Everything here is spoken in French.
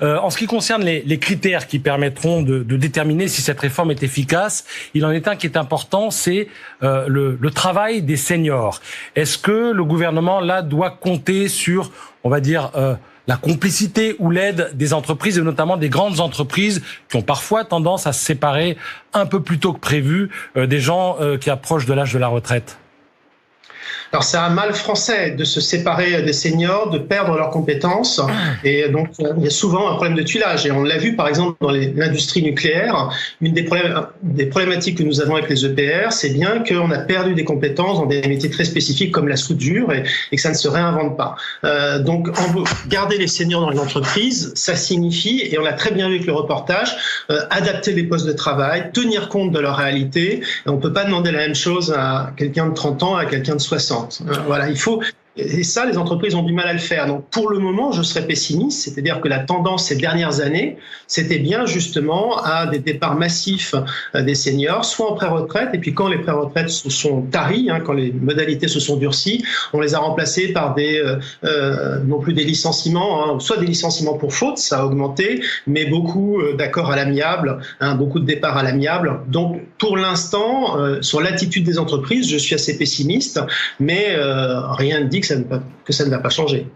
En ce qui concerne les critères qui permettront de déterminer si cette réforme est efficace, il en est un qui est important, c'est le travail des seniors. Est-ce que le gouvernement, là, doit compter sur, on va dire, la complicité ou l'aide des entreprises, et notamment des grandes entreprises qui ont parfois tendance à se séparer un peu plus tôt que prévu des gens qui approchent de l'âge de la retraite? Alors c'est un mal français de se séparer des seniors, de perdre leurs compétences, et donc il y a souvent un problème de tuilage. Et on l'a vu par exemple dans l'industrie nucléaire. Une des problématiques que nous avons avec les EPR, c'est bien qu'on a perdu des compétences dans des métiers très spécifiques comme la soudure et que ça ne se réinvente pas. Donc garder les seniors dans les entreprises, ça signifie, et on l'a très bien vu avec le reportage, adapter les postes de travail, tenir compte de leur réalité. Et on ne peut pas demander la même chose à quelqu'un de 30 ans à quelqu'un de 60. Voilà, il faut. Et ça, les entreprises ont du mal à le faire. Donc, pour le moment, je serais pessimiste, c'est-à-dire que la tendance ces dernières années, c'était bien justement à des départs massifs des seniors, soit en pré-retraite, et puis quand les pré-retraites se sont taries, quand les modalités se sont durcies, on les a remplacés par non plus des licenciements, soit des licenciements pour faute, ça a augmenté, mais beaucoup d'accords à l'amiable, beaucoup de départs à l'amiable. Donc, pour l'instant, sur l'attitude des entreprises, je suis assez pessimiste, mais rien ne dit que ça ne va pas changer.